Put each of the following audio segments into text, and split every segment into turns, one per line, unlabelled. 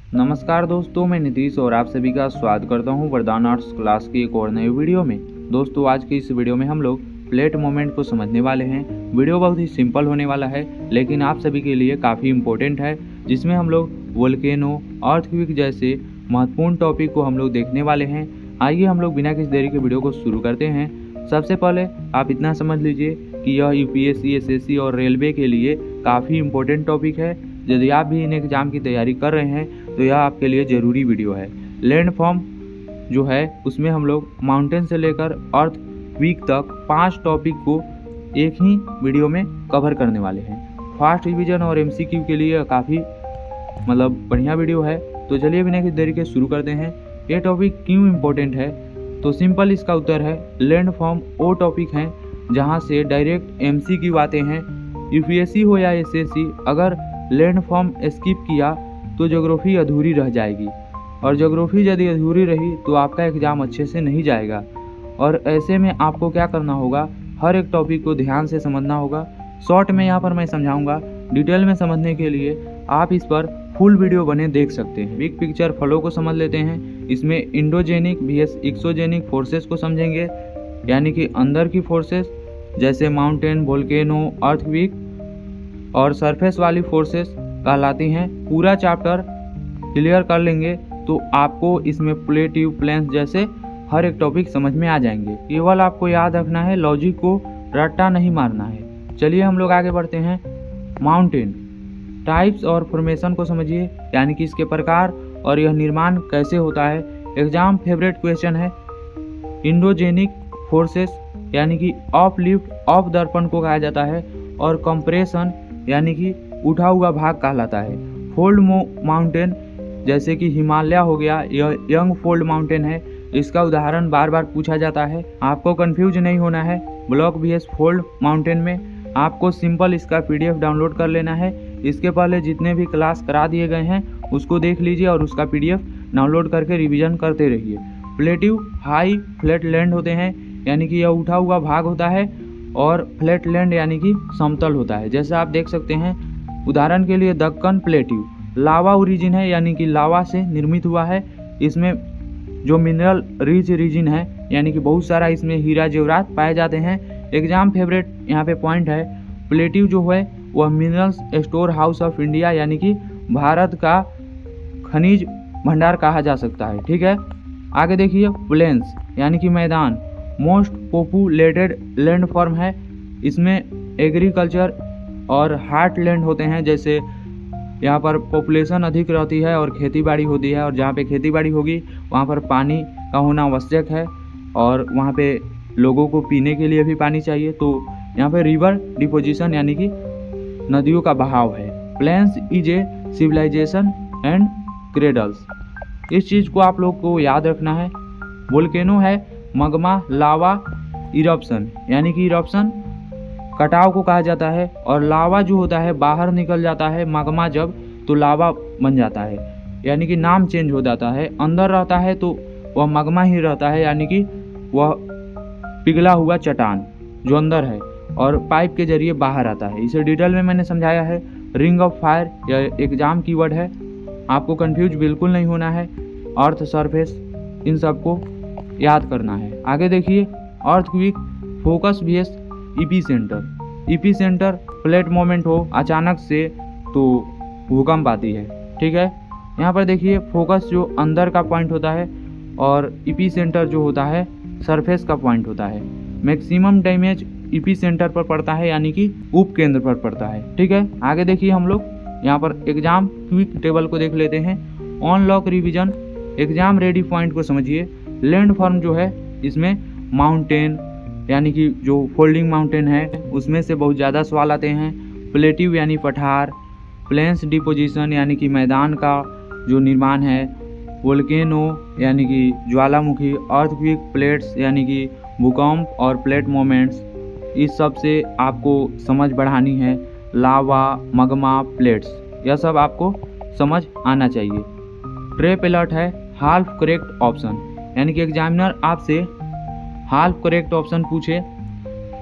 नमस्कार दोस्तों, मैं नीतीश और आप सभी का स्वागत करता हूं वरदान आर्ट्स क्लास की एक और नई वीडियो में। दोस्तों, आज की इस वीडियो में हम लोग प्लेट मोमेंट को समझने वाले हैं। वीडियो बहुत ही सिंपल होने वाला है, लेकिन आप सभी के लिए काफ़ी इम्पोर्टेंट है, जिसमें हम लोग वोल्केनो, अर्थक्वेक जैसे महत्वपूर्ण टॉपिक को हम लोग देखने वाले हैं। आइए हम लोग बिना किसी देरी के वीडियो को शुरू करते हैं। सबसे पहले आप इतना समझ लीजिए कि यह यूपीएससी, एसएससी और रेलवे के लिए काफ़ी इम्पोर्टेंट टॉपिक है। यदि आप भी इन एग्ज़ाम की तैयारी कर रहे हैं तो यह आपके लिए ज़रूरी वीडियो है। लैंड फॉर्म जो है उसमें हम लोग माउंटेन से लेकर अर्थक्वेक तक 5 टॉपिक को एक ही वीडियो में कवर करने वाले हैं। फास्ट रिवीजन और एमसीक्यू के लिए काफ़ी बढ़िया वीडियो है। तो चलिए बिना किसी देरी के शुरू करते हैं। ये टॉपिक क्यों इम्पोर्टेंट है? तो सिंपल इसका उत्तर है, लैंड फॉर्म वो टॉपिक हैं जहाँ से डायरेक्ट एमसीक्यू आते हैं। यूपीएससी हो या एसएससी, अगर लैंड फॉर्म स्किप किया तो ज्योग्राफी अधूरी रह जाएगी, और ज्योग्राफी यदि अधूरी रही तो आपका एग्ज़ाम अच्छे से नहीं जाएगा। और ऐसे में आपको क्या करना होगा, हर एक टॉपिक को ध्यान से समझना होगा। शॉर्ट में यहाँ पर मैं समझाऊंगा, डिटेल में समझने के लिए आप इस पर फुल वीडियो बने देख सकते हैं। बिग पिक्चर फ्लो को समझ लेते हैं। इसमें इंडोजेनिक vs एक्सोजेनिक फोर्सेस को समझेंगे, यानी कि अंदर की फोर्सेस जैसे माउंटेन, वोल्केनो, अर्थक्वेक, और सरफेस वाली फोर्सेस कहलाती हैं। पूरा चैप्टर क्लियर कर लेंगे तो आपको इसमें प्लेटिव, प्लेन्स जैसे हर एक टॉपिक समझ में आ जाएंगे। केवल आपको याद रखना है, लॉजिक को रट्टा नहीं मारना है। चलिए हम लोग आगे बढ़ते हैं। माउंटेन टाइप्स और फॉर्मेशन को समझिए, यानी कि इसके प्रकार और यह निर्माण कैसे होता है। एग्जाम फेवरेट क्वेश्चन है। इंडोजेनिक फोर्सेस यानी कि ऑफ लिफ्ट, ऑफ दर्पण को कहा जाता है, और कंप्रेशन यानी कि उठा हुआ भाग कहलाता है। फोल्ड माउंटेन जैसे कि हिमालय हो गया, यह यंग फोल्ड माउंटेन है। इसका उदाहरण बार बार पूछा जाता है, आपको कंफ्यूज नहीं होना है। ब्लॉक vs फोल्ड माउंटेन में आपको सिंपल इसका पीडीएफ डाउनलोड कर लेना है। इसके पहले जितने भी क्लास करा दिए गए हैं उसको देख लीजिए और उसका पीडीएफ डाउनलोड करके रिविजन करते रहिए। प्लेटिव हाई फ्लैट लैंड होते हैं, यानी कि यह उठा हुआ भाग होता है, और फ्लैट लैंड यानी कि समतल होता है। जैसे आप देख सकते हैं, उदाहरण के लिए दक्कन प्लेटिव लावा ओरिजिन है, यानी कि लावा से निर्मित हुआ है। इसमें जो मिनरल रिच रीजन है, यानी कि बहुत सारा इसमें हीरा जेवरात पाए जाते हैं। एग्जाम फेवरेट यहाँ पे पॉइंट है, प्लेटिव जो है वह minerals store house of India, यानी कि भारत का खनिज भंडार कहा जा सकता है। ठीक है, आगे देखिए। प्लेन्स यानी कि मैदान मोस्ट पॉपुलेटेड लैंड फॉर्म है। इसमें एग्रीकल्चर और हार्ट लैंड होते हैं। जैसे यहाँ पर पॉपुलेशन अधिक रहती है और खेतीबाड़ी होती है, और जहाँ पे खेतीबाड़ी होगी वहाँ पर पानी का होना आवश्यक है, और वहाँ पे लोगों को पीने के लिए भी पानी चाहिए। तो यहाँ पे रिवर डिपोजिशन यानी कि नदियों का बहाव है। Plains is a civilisation and cradles, इस चीज़ को आप लोग को याद रखना है। वोल्केनो है मगमा, लावा, इरप्शन, यानी कि इरप्शन कटाव को कहा जाता है, और लावा जो होता है बाहर निकल जाता है मगमा जब, तो लावा बन जाता है, यानी कि नाम चेंज हो जाता है। अंदर रहता है तो वह मगमा ही रहता है, यानी कि वह पिघला हुआ चट्टान जो अंदर है, और पाइप के जरिए बाहर आता है। इसे डिटेल में मैंने समझाया है। रिंग ऑफ फायर यह एग्जाम कीवर्ड है, आपको कंफ्यूज बिल्कुल नहीं होना है। अर्थ, सरफेस, इन सबको याद करना है। आगे देखिए। Earthquake focus vs epicentre. Epicentre plate moment हो अचानक से तो भूकंप आती है। ठीक है, यहाँ पर देखिए, फोकस जो अंदर का पॉइंट होता है, और इपीसेंटर जो होता है सरफेस का पॉइंट होता है। मैक्सिमम डैमेज इपीसेंटर पर पड़ता है, यानी कि उपकेंद्र पर पड़ता है। ठीक है, आगे देखिए। हम लोग यहाँ पर एग्जाम क्विक टेबल को देख लेते हैं। On lock revision exam ready point को समझिए। लैंड फॉर्म जो है इसमें माउंटेन यानी कि जो फोल्डिंग माउंटेन है उसमें से बहुत ज़्यादा सवाल आते हैं। प्लेटिव यानी पठार, प्लेन्स डिपोजिशन यानी कि मैदान का जो निर्माण है, वोल्केनो यानी कि ज्वालामुखी, अर्थक्वेक प्लेट्स यानी कि भूकंप और प्लेट मोमेंट्स, इस सब से आपको समझ बढ़ानी है। लावा, मगमा, प्लेट्स, यह सब आपको समझ आना चाहिए। ट्रैप अलर्ट है हाल्फ करेक्ट ऑप्शन, यानी कि एग्जामिनर आपसे हाल्फ करेक्ट ऑप्शन पूछे,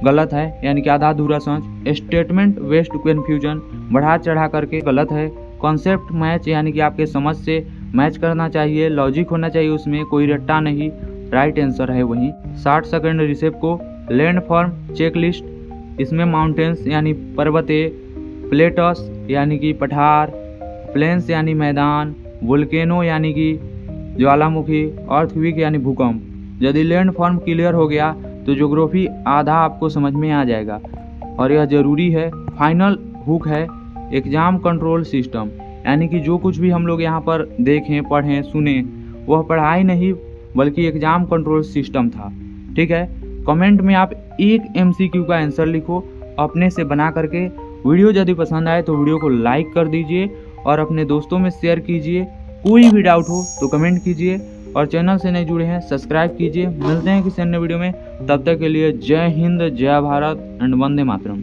गलत है, यानी कि आधा अधूरा समझ। स्टेटमेंट वेस्ट कन्फ्यूजन बढ़ा चढ़ा करके गलत है, कॉन्सेप्ट मैच यानी कि आपके समझ से मैच करना चाहिए, लॉजिक होना चाहिए उसमें, कोई रट्टा नहीं, राइट आंसर है वही। 60 सेकंड रिसेप को लैंड फॉर्म चेकलिस्ट, इसमें माउंटेन्स यानी पर्वतें, प्लेटस यानी कि पठार, प्लेन्स यानी मैदान, वोल्केनो यानी कि ज्वालामुखी, अर्थक्वेक यानी भूकंप। यदि लैंड फॉर्म क्लियर हो गया तो ज्योग्राफी आधा आपको समझ में आ जाएगा और यह ज़रूरी है। फाइनल हुक है एग्जाम कंट्रोल सिस्टम, यानी कि जो कुछ भी हम लोग यहाँ पर देखें, पढ़ें, सुने, वह पढ़ाई नहीं बल्कि एग्जाम कंट्रोल सिस्टम था। ठीक है, कमेंट में आप एक MCQ का आंसर लिखो अपने से बना करके। वीडियो यदि पसंद आए तो वीडियो को लाइक कर दीजिए और अपने दोस्तों में शेयर कीजिए। कोई भी डाउट हो तो कमेंट कीजिए और चैनल से नहीं जुड़े हैं सब्सक्राइब कीजिए। मिलते हैं किसी अन्य वीडियो में, तब तक के लिए जय हिंद, जय भारत एंड वंदे मातरम।